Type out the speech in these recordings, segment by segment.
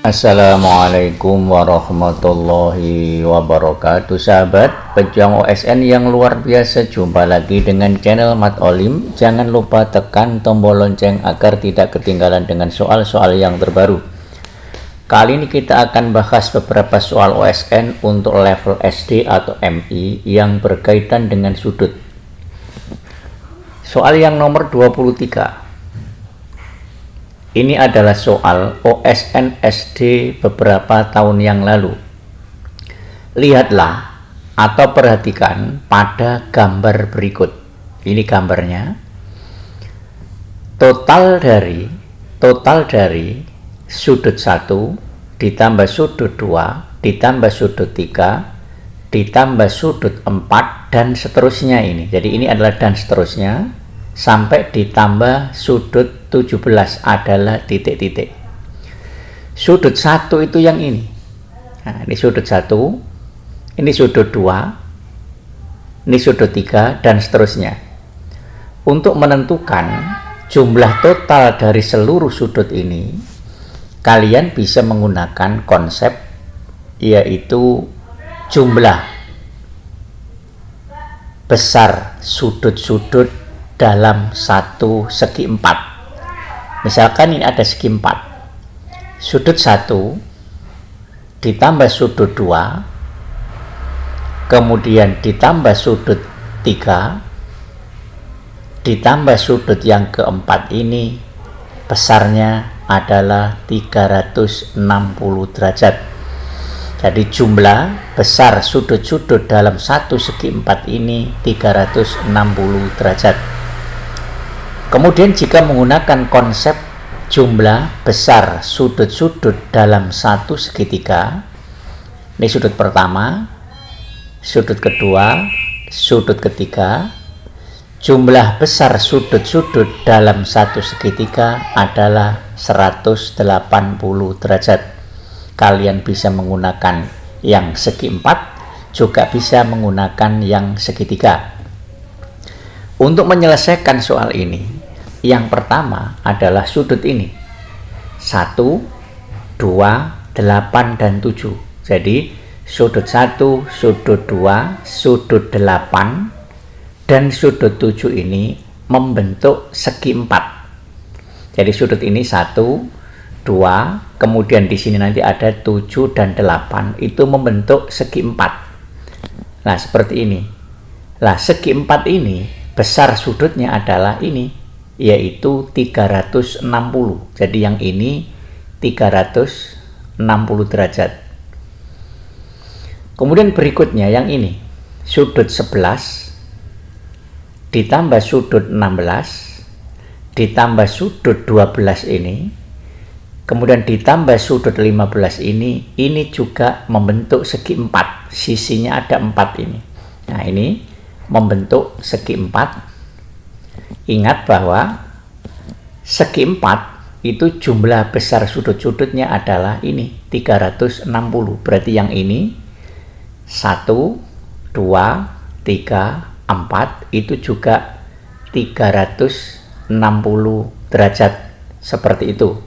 Assalamualaikum warahmatullahi wabarakatuh. Sahabat pejuang OSN yang luar biasa, jumpa lagi dengan channel Mat Olim. Jangan lupa tekan tombol lonceng agar tidak ketinggalan dengan soal-soal yang terbaru. Kali ini kita akan bahas beberapa soal OSN untuk level SD atau MI yang berkaitan dengan sudut. Soal yang nomor 23. Ini adalah soal OSN SD beberapa tahun yang lalu. Lihatlah atau perhatikan pada gambar berikut. Ini gambarnya. Total dari sudut 1 ditambah sudut 2 ditambah sudut 3 ditambah sudut 4 dan seterusnya ini. Jadi ini adalah dan seterusnya sampai ditambah sudut 17 adalah titik-titik. Sudut 1 itu yang ini. Nah, ini sudut 1, ini sudut 2, ini sudut 3 dan seterusnya. Untuk menentukan jumlah total dari seluruh sudut ini, kalian bisa menggunakan konsep yaitu jumlah besar sudut-sudut dalam satu segi 4. Misalkan ini ada segi 4. Sudut 1 ditambah sudut 2, kemudian ditambah sudut 3, ditambah sudut yang keempat ini besarnya adalah 360 derajat. Jadi jumlah besar sudut-sudut dalam satu segi 4 ini 360 derajat. Kemudian jika menggunakan konsep jumlah besar sudut-sudut dalam satu segitiga, ini sudut pertama, sudut kedua, sudut ketiga, jumlah besar sudut-sudut dalam satu segitiga adalah 180 derajat. Kalian bisa menggunakan yang segi 4, juga bisa menggunakan yang segitiga. Untuk menyelesaikan soal ini, yang pertama adalah sudut ini 1, 2, 8 dan 7. Jadi sudut 1, sudut 2, sudut 8 dan sudut 7 ini membentuk segi 4. Jadi sudut ini 1, 2, kemudian di sini nanti ada 7 dan 8, itu membentuk segi 4. Nah, seperti ini. Nah, segi 4 ini besar sudutnya adalah ini, yaitu 360. Jadi yang ini 360 derajat. Kemudian berikutnya yang ini, sudut 11 ditambah sudut 16 ditambah sudut 12 ini, kemudian ditambah sudut 15 ini juga membentuk segi 4. Sisinya ada 4 ini. Nah, ini membentuk segi 4. Ingat bahwa segi 4 itu jumlah besar sudut-sudutnya adalah ini 360. Berarti yang ini 1, 2, 3, 4 itu juga 360 derajat. Seperti itu.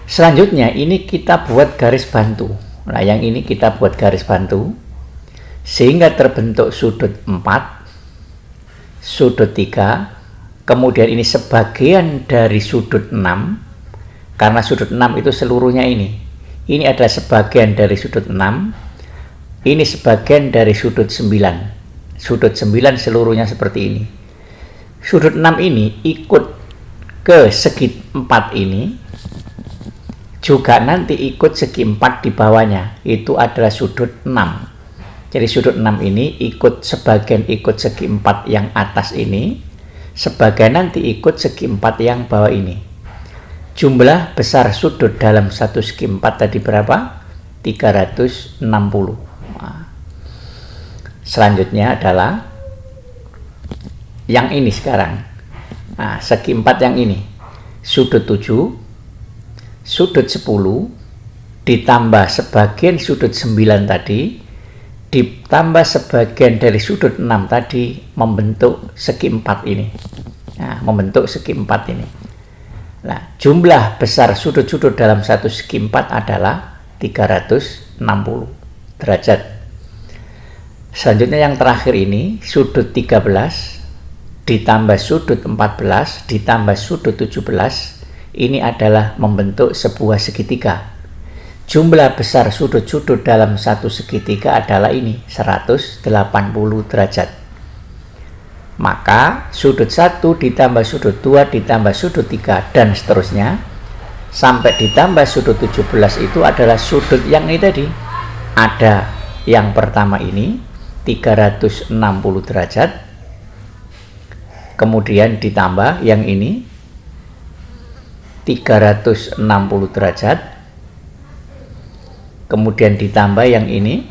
Selanjutnya ini kita buat garis bantu. Nah, yang ini kita buat garis bantu sehingga terbentuk sudut 4, sudut 3, kemudian ini sebagian dari sudut 6, karena sudut 6 itu seluruhnya ini adalah sebagian dari sudut 6, ini sebagian dari sudut 9. Sudut 9 seluruhnya seperti ini. Sudut 6 ini ikut ke segi 4 ini, juga nanti ikut segi 4 di bawahnya, itu adalah sudut 6. Jadi sudut 6 ini sebagian ikut segi 4 yang atas ini, sebagian nanti ikut segi 4 yang bawah ini. Jumlah besar sudut dalam satu segi 4 tadi berapa? 360. Nah, selanjutnya adalah yang ini sekarang. Nah, segi 4 yang ini. Sudut 7, sudut 10, ditambah sebagian sudut 9 tadi, ditambah sebagian dari sudut 6 tadi membentuk segi 4 ini. Nah, membentuk segi 4 ini. Nah, jumlah besar sudut-sudut dalam satu segi 4 adalah 360 derajat. Selanjutnya yang terakhir ini, sudut 13 ditambah sudut 14 ditambah sudut 17, ini adalah membentuk sebuah segitiga. Jumlah besar sudut-sudut dalam satu segitiga adalah ini, 180 derajat. Maka sudut 1 ditambah sudut 2 ditambah sudut 3 dan seterusnya sampai ditambah sudut 17 itu adalah sudut yang ini tadi. Ada yang pertama ini 360 derajat, kemudian ditambah yang ini 360 derajat, kemudian ditambah yang ini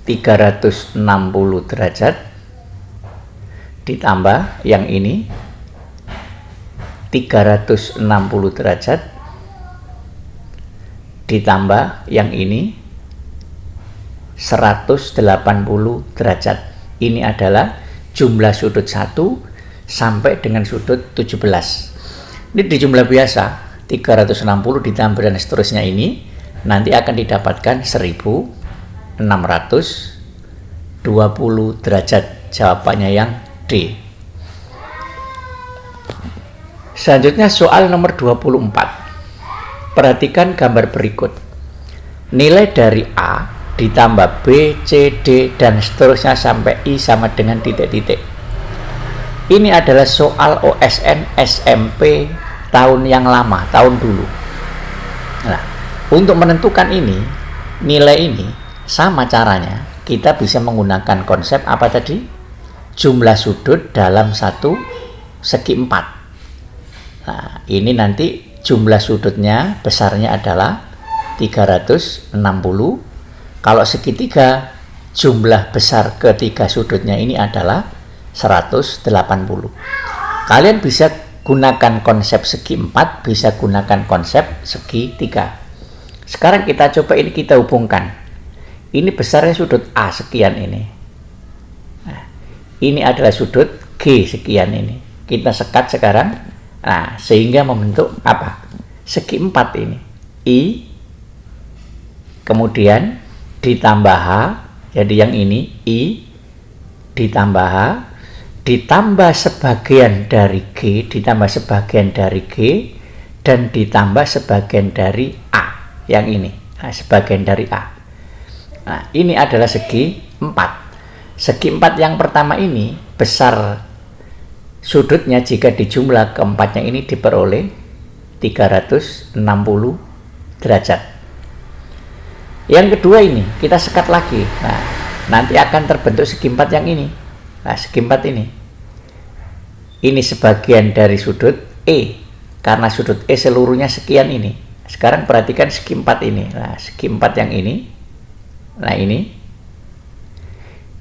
360 derajat, ditambah yang ini 360 derajat, ditambah yang ini 180 derajat. Ini adalah jumlah sudut 1 sampai dengan sudut 17. Ini di jumlah biasa, 360 ditambah dan seterusnya ini nanti akan didapatkan 1620 derajat. Jawabannya yang D. Selanjutnya soal nomor 24. Perhatikan gambar berikut. Nilai dari A ditambah B, C, D, dan seterusnya sampai I sama dengan titik-titik. Ini adalah soal OSN SMP tahun yang lama, tahun dulu. Nah, untuk menentukan ini, nilai ini, sama caranya. Kita bisa menggunakan konsep apa tadi? Jumlah sudut dalam satu segi 4. Nah, ini nanti jumlah sudutnya besarnya adalah 360. Kalau segitiga, jumlah besar ketiga sudutnya ini adalah 180. Kalian bisa gunakan konsep segi 4, bisa gunakan konsep segi 3. Sekarang kita coba ini kita hubungkan. Ini besarnya sudut A sekian ini. Nah, ini adalah sudut G sekian ini. Kita sekat sekarang. Nah, sehingga membentuk apa? Segi 4 ini. I, kemudian ditambah H, jadi yang ini I ditambah H, ditambah sebagian dari G, ditambah sebagian dari G, dan ditambah sebagian dari A, yang ini, nah, sebagian dari A. Nah, ini adalah segi 4. Segi 4 yang pertama ini, besar sudutnya jika dijumlah keempatnya ini diperoleh 360 derajat. Yang kedua ini, kita sekat lagi. Nah, nanti akan terbentuk segi 4 yang ini. Nah, segi 4 ini. Ini sebagian dari sudut E. Karena sudut E seluruhnya sekian ini. Sekarang perhatikan segi 4 ini. Nah, segi 4 yang ini. Nah, ini.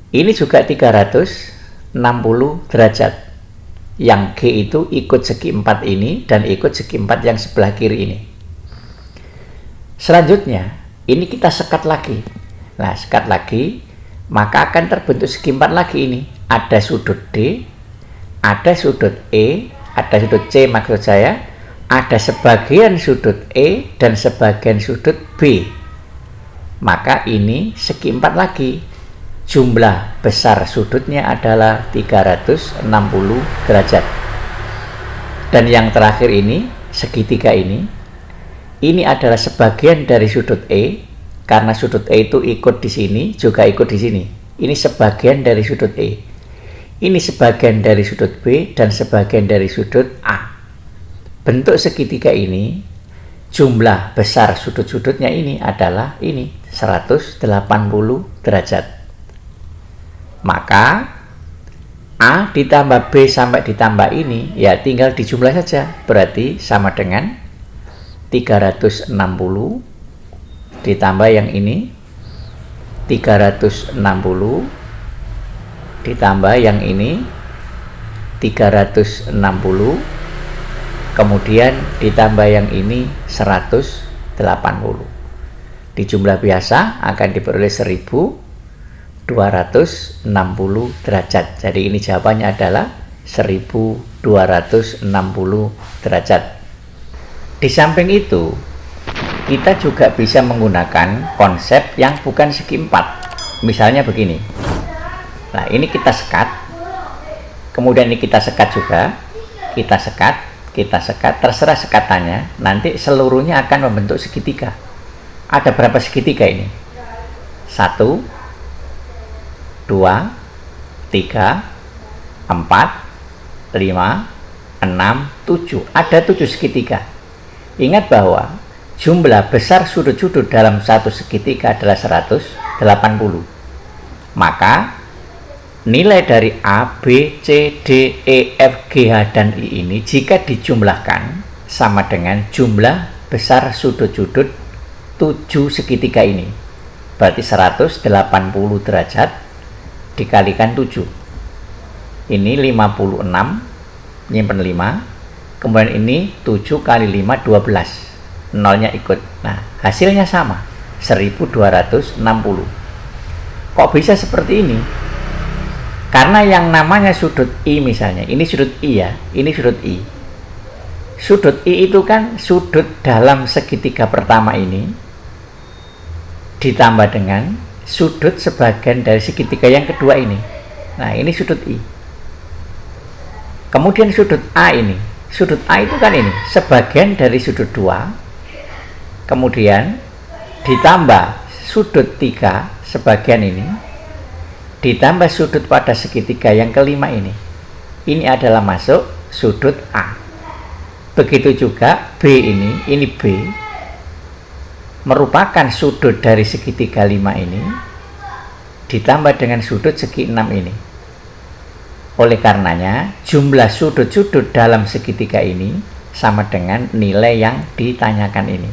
Ini juga 360 derajat. Yang G itu ikut segi 4 ini dan ikut segi 4 yang sebelah kiri ini. Selanjutnya, ini kita sekat lagi. Nah, sekat lagi. Maka akan terbentuk segi 4 lagi ini. Ada sudut D, ada sudut E, ada sudut C maksud saya, ada sebagian sudut E dan sebagian sudut B. Maka ini segi 4 lagi. Jumlah besar sudutnya adalah 360 derajat. Dan yang terakhir ini, segitiga ini adalah sebagian dari sudut E. Karena sudut E itu ikut di sini, juga ikut di sini. Ini sebagian dari sudut E. Ini sebagian dari sudut B dan sebagian dari sudut A. Bentuk segitiga ini, jumlah besar sudut-sudutnya ini adalah ini, 180 derajat. Maka A ditambah B sampai ditambah ini, ya tinggal dijumlah saja. Berarti sama dengan 360 ditambah yang ini 360 ditambah yang ini 360, kemudian ditambah yang ini 180. Di jumlah biasa akan diperoleh 1260 derajat. Jadi ini jawabannya adalah 1260 derajat. Di samping itu, kita juga bisa menggunakan konsep yang bukan segi 4. Misalnya begini. Nah, ini kita sekat. Kemudian ini kita sekat juga. Kita sekat, terserah sekatannya. Nanti seluruhnya akan membentuk segitiga. Ada berapa segitiga ini? 1, 2, 3, 4, 5, 6, 7. Ada 7 segitiga. Ingat bahwa jumlah besar sudut-sudut dalam satu segitiga adalah 180. Maka nilai dari A, B, C, D, E, F, G, H, dan I ini jika dijumlahkan sama dengan jumlah besar sudut-sudut 7 segitiga ini. Berarti 180 derajat dikalikan 7. Ini 56, nyimpen 5, kemudian ini 7 kali 5, 12, nolnya ikut. Nah, hasilnya sama, 1260. Kok bisa seperti ini? Karena yang namanya sudut I misalnya, ini sudut I ya, ini sudut I. Sudut I itu kan sudut dalam segitiga pertama ini, ditambah dengan sudut sebagian dari segitiga yang kedua ini. Nah, ini sudut I. Kemudian sudut A ini, sudut A itu kan ini, sebagian dari sudut 2, kemudian ditambah sudut 3, sebagian ini, ditambah sudut pada segitiga yang kelima ini. Ini adalah masuk sudut A. Begitu juga B ini B, merupakan sudut dari segitiga 5 ini, ditambah dengan sudut segi 6 ini. Oleh karenanya, jumlah sudut-sudut dalam segitiga ini sama dengan nilai yang ditanyakan ini.